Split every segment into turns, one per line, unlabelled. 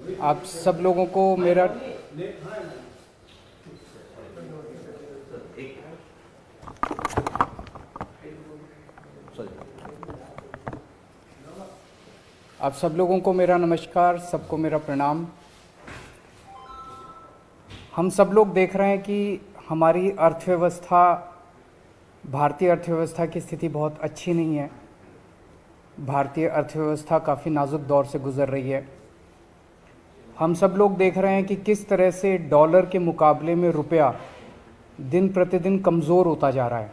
आप सब लोगों को मेरा आप सब लोगों को मेरा नमस्कार, सबको मेरा प्रणाम। हम सब लोग देख रहे हैं कि हमारी अर्थव्यवस्था, भारतीय अर्थव्यवस्था की स्थिति बहुत अच्छी नहीं है। भारतीय अर्थव्यवस्था काफ़ी नाजुक दौर से गुजर रही है। हम सब लोग देख रहे हैं कि किस तरह से डॉलर के मुकाबले में रुपया दिन प्रतिदिन कमज़ोर होता जा रहा है,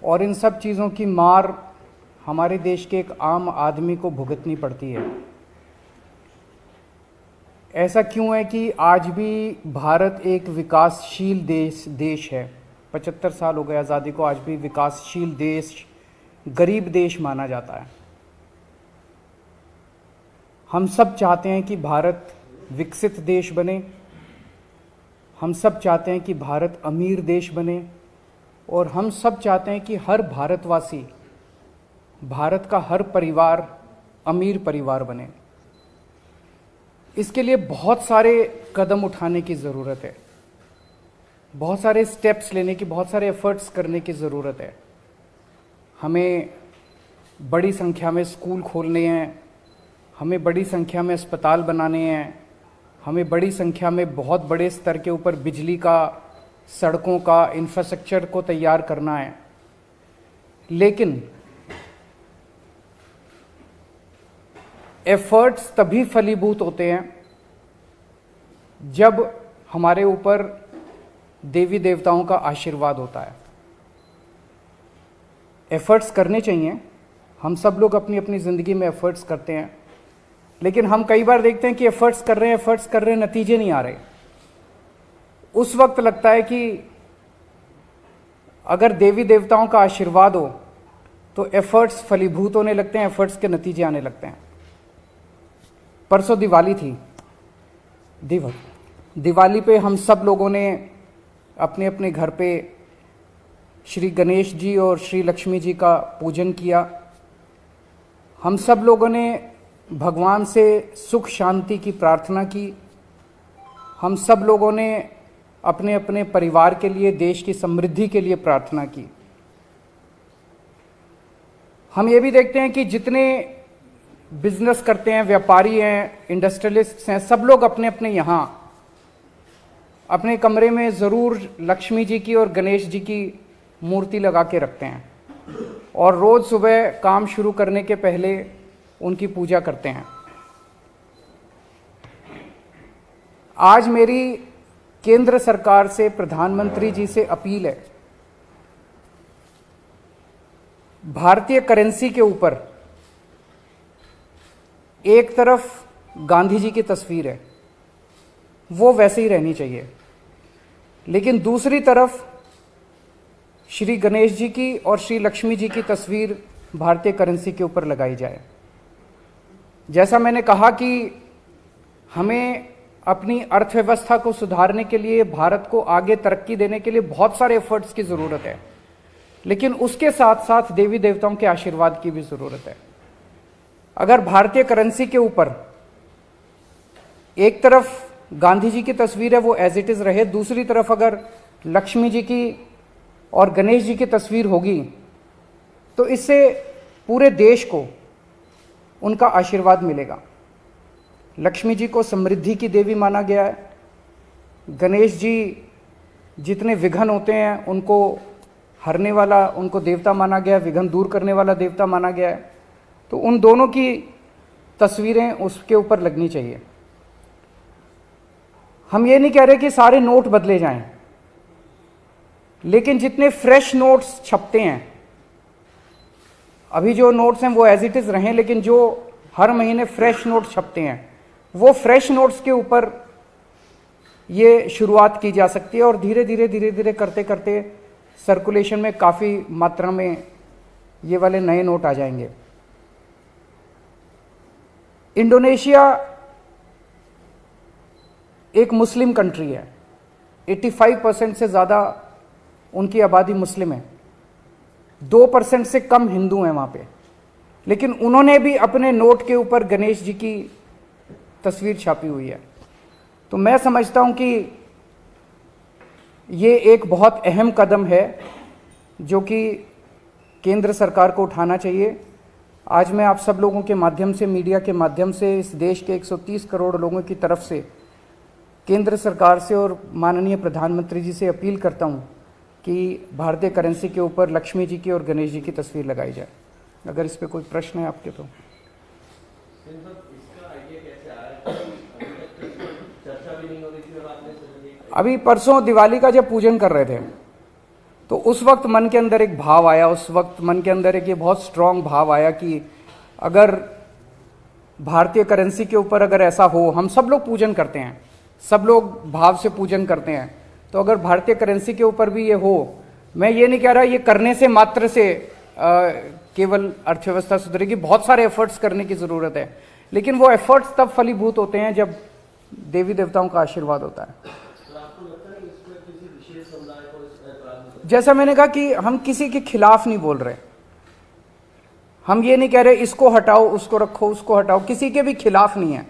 और इन सब चीज़ों की मार हमारे देश के एक आम आदमी को भुगतनी पड़ती है। ऐसा क्यों है कि आज भी भारत एक विकासशील देश है। 75 साल हो गए आज़ादी को, आज भी विकासशील देश, गरीब देश माना जाता है। हम सब चाहते हैं कि भारत विकसित देश बने, हम सब चाहते हैं कि भारत अमीर देश बने, और हम सब चाहते हैं कि हर भारतवासी, भारत का हर परिवार अमीर परिवार बने। इसके लिए बहुत सारे कदम उठाने की ज़रूरत है, बहुत सारे स्टेप्स लेने की, बहुत सारे एफर्ट्स करने की ज़रूरत है। हमें बड़ी संख्या में स्कूल खोलने हैं, हमें बड़ी संख्या में अस्पताल बनाने हैं, हमें बड़ी संख्या में बहुत बड़े स्तर के ऊपर बिजली का, सड़कों का इंफ्रास्ट्रक्चर को तैयार करना है। लेकिन एफर्ट्स तभी फलीभूत होते हैं जब हमारे ऊपर देवी देवताओं का आशीर्वाद होता है। एफर्ट्स करने चाहिए, हम सब लोग अपनी अपनी ज़िंदगी में एफर्ट्स करते हैं, लेकिन हम कई बार देखते हैं कि एफर्ट्स कर रहे हैं, नतीजे नहीं आ रहे। उस वक्त लगता है कि अगर देवी देवताओं का आशीर्वाद हो तो एफर्ट्स फलीभूत होने लगते हैं, एफर्ट्स के नतीजे आने लगते हैं। परसों दिवाली थी। दिवाली पे हम सब लोगों ने अपने अपने घर पे श्री गणेश जी और श्री लक्ष्मी जी का पूजन किया। हम सब लोगों ने भगवान से सुख शांति की प्रार्थना की। हम सब लोगों ने अपने अपने परिवार के लिए, देश की समृद्धि के लिए प्रार्थना की। हम ये भी देखते हैं कि जितने बिजनेस करते हैं, व्यापारी हैं, इंडस्ट्रियलिस्ट्स हैं, सब लोग अपने अपने यहाँ अपने कमरे में ज़रूर लक्ष्मी जी की और गणेश जी की मूर्ति लगा के रखते हैं, और रोज़ सुबह काम शुरू करने के पहले उनकी पूजा करते हैं। आज मेरी केंद्र सरकार से, प्रधानमंत्री जी से अपील है, भारतीय करेंसी के ऊपर एक तरफ गांधी जी की तस्वीर है, वो वैसे ही रहनी चाहिए, लेकिन दूसरी तरफ श्री गणेश जी की और श्री लक्ष्मी जी की तस्वीर भारतीय करेंसी के ऊपर लगाई जाए। जैसा मैंने कहा कि हमें अपनी अर्थव्यवस्था को सुधारने के लिए, भारत को आगे तरक्की देने के लिए बहुत सारे एफर्ट्स की ज़रूरत है, लेकिन उसके साथ साथ देवी देवताओं के आशीर्वाद की भी ज़रूरत है। अगर भारतीय करेंसी के ऊपर एक तरफ गांधी जी की तस्वीर है, वो एज इट इज़ रहे, दूसरी तरफ अगर लक्ष्मी जी की और गणेश जी की तस्वीर होगी, तो इससे पूरे देश को उनका आशीर्वाद मिलेगा। लक्ष्मी जी को समृद्धि की देवी माना गया है, गणेश जी जितने विघ्न होते हैं उनको हरने वाला, उनको देवता माना गया है, विघ्न दूर करने वाला देवता माना गया है। तो उन दोनों की तस्वीरें उसके ऊपर लगनी चाहिए। हम ये नहीं कह रहे कि सारे नोट बदले जाएं, लेकिन जितने फ्रेश नोट्स छपते हैं, अभी जो नोट्स हैं वो एज इट इज़ रहें, लेकिन जो हर महीने फ्रेश नोट छपते हैं, वो फ्रेश नोट्स के ऊपर ये शुरुआत की जा सकती है, और धीरे धीरे करते करते सर्कुलेशन में काफ़ी मात्रा में ये वाले नए नोट आ जाएंगे। इंडोनेशिया एक मुस्लिम कंट्री है, 85% से ज़्यादा उनकी आबादी मुस्लिम है, 2% से कम हिंदू हैं वहाँ पे, लेकिन उन्होंने भी अपने नोट के ऊपर गणेश जी की तस्वीर छापी हुई है। तो मैं समझता हूं कि ये एक बहुत अहम कदम है जो कि केंद्र सरकार को उठाना चाहिए। आज मैं आप सब लोगों के माध्यम से, मीडिया के माध्यम से, इस देश के 130 करोड़ लोगों की तरफ से केंद्र सरकार से और माननीय प्रधानमंत्री जी से अपील करता हूं कि भारतीय करेंसी के ऊपर लक्ष्मी जी की और गणेश जी की तस्वीर लगाई जाए। अगर इस पे कोई प्रश्न है आपके तो। अभी परसों दिवाली का जब पूजन कर रहे थे तो उस वक्त मन के अंदर एक भाव आया, उस वक्त मन के अंदर एक ये बहुत स्ट्रांग भाव आया कि अगर भारतीय करेंसी के ऊपर अगर ऐसा हो, हम सब लोग पूजन करते हैं, सब लोग भाव से पूजन करते हैं, तो अगर भारतीय करेंसी के ऊपर भी ये हो, मैं ये नहीं कह रहा ये करने से मात्र से केवल अर्थव्यवस्था सुधरेगी, बहुत सारे एफर्ट्स करने की जरूरत है, लेकिन वो एफर्ट्स तब फलीभूत होते हैं जब देवी देवताओं का आशीर्वाद होता है। जैसा मैंने कहा कि हम किसी के खिलाफ नहीं बोल रहे, हम ये नहीं कह रहे इसको हटाओ, उसको रखो, उसको हटाओ, किसी के भी खिलाफ नहीं है।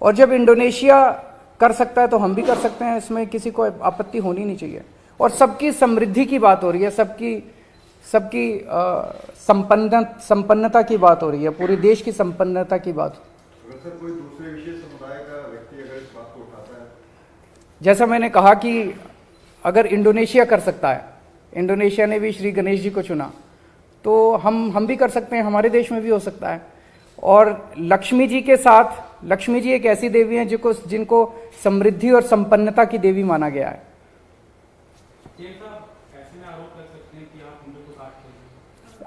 और जब इंडोनेशिया कर सकता है तो हम भी कर सकते हैं, इसमें किसी को आपत्ति होनी नहीं चाहिए। और सबकी समृद्धि की बात हो रही है, सबकी संपन्नता की बात हो रही है, पूरे देश की संपन्नता की बात।
अगर कोई दूसरे विशेष समुदाय का व्यक्ति अगर इस बात को उठाता है,
जैसा मैंने कहा कि अगर इंडोनेशिया कर सकता है, इंडोनेशिया ने भी श्री गणेश जी को चुना, तो हम भी कर सकते हैं, हमारे देश में भी हो सकता है। और लक्ष्मी जी के साथ, लक्ष्मी जी एक ऐसी देवी हैं जिनको समृद्धि और संपन्नता की देवी माना गया है।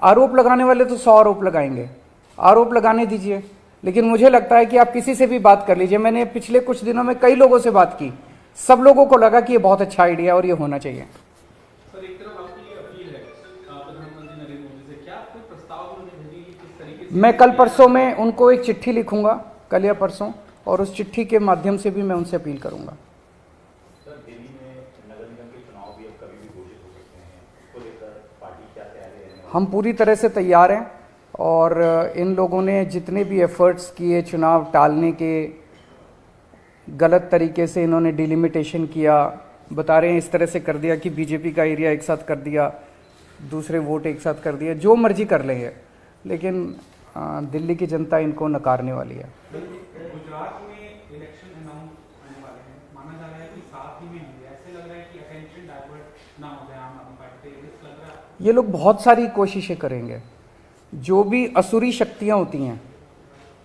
आरोप लगाने वाले तो 100 आरोप लगाएंगे, आरोप लगाने दीजिए, लेकिन मुझे लगता है कि आप किसी से भी बात कर लीजिए। मैंने पिछले कुछ दिनों में कई लोगों से बात की, सब लोगों को लगा कि ये बहुत अच्छा आइडिया और ये होना चाहिए।
सर, एक तरफ आपकी ये अपील है प्रधानमंत्री नरेंद्र मोदी से, क्या कोई प्रस्ताव उन्होंने भेजी किस तरीके से?
मैं कल परसों में उनको एक चिट्ठी लिखूंगा, कल या परसों, और उस चिट्ठी के माध्यम से भी मैं उनसे अपील करूंगा।
सर, दिल्ली में नगर निगम के चुनाव भी अब कभी भी घोषित हो सकते हैं, उसको लेकर पार्टी क्या तैयारी है?
हम पूरी तरह से तैयार हैं और इन लोगों ने जितने भी एफर्ट्स किए चुनाव टालने के, गलत तरीके से इन्होंने डिलिमिटेशन किया, बता रहे हैं इस तरह से कर दिया कि बीजेपी का एरिया एक साथ कर दिया, दूसरे वोट एक साथ कर दिए, जो मर्जी कर लेंगे, लेकिन दिल्ली की जनता इनको नकारने वाली है।
गुजरात में इलेक्शन अनाउंस होने वाले हैं, माना जा रहा है कि साथ ही में होंगे, ऐसे लग रहा है कि अटेंशन डाइवर्ट ना हो जाए आम आदमी पार्टी से, लग रहा है।
ये लोग बहुत सारी कोशिशें करेंगे, जो भी असुरी शक्तियां होती हैं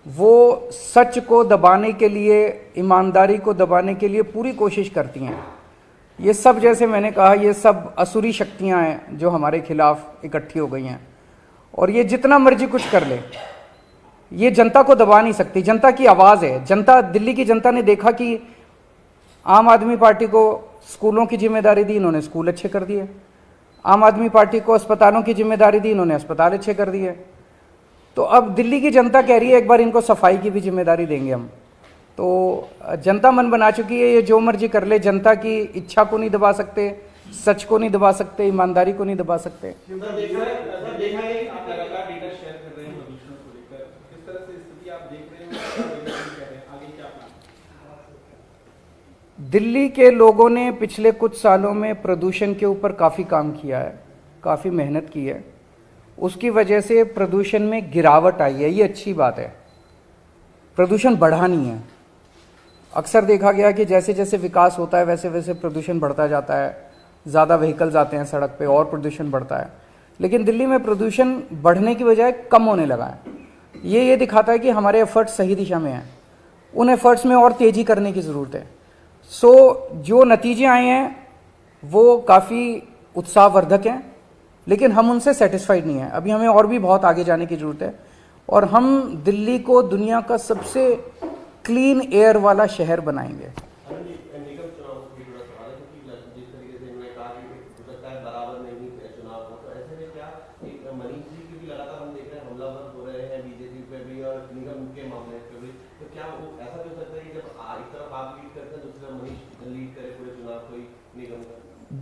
वो सच को दबाने के लिए, ईमानदारी को दबाने के लिए पूरी कोशिश करती हैं। ये सब, जैसे मैंने कहा, ये सब असुरी शक्तियां हैं जो हमारे खिलाफ इकट्ठी हो गई हैं, और ये जितना मर्जी कुछ कर ले, ये जनता को दबा नहीं सकती। जनता की आवाज़ है, जनता, दिल्ली की जनता ने देखा कि आम आदमी पार्टी को स्कूलों की जिम्मेदारी दी, इन्होंने स्कूल अच्छे कर दिए। आम आदमी पार्टी को अस्पतालों की जिम्मेदारी दी, इन्होंने अस्पताल अच्छे कर दिए। तो अब दिल्ली की जनता कह रही है एक बार इनको सफाई की भी जिम्मेदारी देंगे हम। तो जनता मन बना चुकी है, ये जो मर्जी कर ले, जनता की इच्छा को नहीं दबा सकते, सच को नहीं दबा सकते, ईमानदारी को नहीं दबा सकते। दिल्ली के लोगों ने पिछले कुछ सालों में प्रदूषण के ऊपर काफ़ी काम किया है, काफ़ी मेहनत की है, उसकी वजह से प्रदूषण में गिरावट आई है, ये अच्छी बात है। प्रदूषण बढ़ा नहीं है। अक्सर देखा गया कि जैसे जैसे विकास होता है वैसे वैसे प्रदूषण बढ़ता जाता है, ज़्यादा व्हीकल्स आते हैं सड़क पे और प्रदूषण बढ़ता है, लेकिन दिल्ली में प्रदूषण बढ़ने की बजाय कम होने लगा है। ये दिखाता है कि हमारे एफर्ट्स सही दिशा में हैं, उन एफर्ट्स में और तेज़ी करने की ज़रूरत है। जो नतीजे आए हैं वो काफ़ी उत्साहवर्धक हैं, लेकिन हम उनसे सेटिस्फाइड नहीं हैं। अभी हमें और भी बहुत आगे जाने की ज़रूरत है, और हम दिल्ली को दुनिया का सबसे क्लीन एयर वाला शहर बनाएंगे।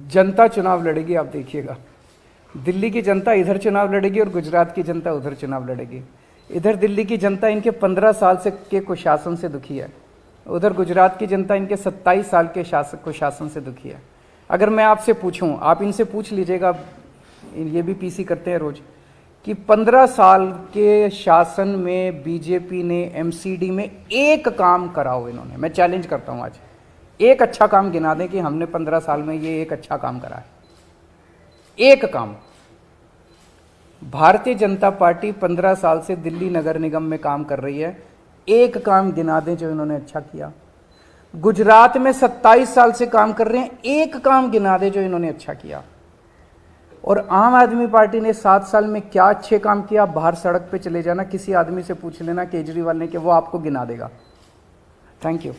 जनता चुनाव लड़ेगी, आप देखिएगा। दिल्ली की जनता इधर चुनाव लड़ेगी और गुजरात की जनता उधर चुनाव लड़ेगी। इधर दिल्ली की जनता इनके 15 साल से के कुशासन से दुखी है, उधर गुजरात की जनता इनके 27 साल के शासन से दुखी है। अगर मैं आपसे पूछूं, आप इनसे पूछ लीजिएगा, ये भी पीसी करते हैं रोज, कि 15 साल के शासन में बीजेपी ने एमसीडी में एक काम करा हो इन्होंने, मैं चैलेंज करता हूं आज, एक अच्छा काम गिना दें कि हमने 15 साल में ये एक अच्छा काम करा है, एक काम। भारतीय जनता पार्टी 15 साल से दिल्ली नगर निगम में काम कर रही है, एक काम गिना दें जो इन्होंने अच्छा किया। गुजरात में 27 साल से काम कर रहे हैं, एक काम गिना दें जो इन्होंने अच्छा किया। और आम आदमी पार्टी ने 7 साल में क्या अच्छे काम किया, बाहर सड़क पे चले जाना, किसी आदमी से पूछ लेना केजरीवाल ने, कि वो आपको गिना देगा। Thank you.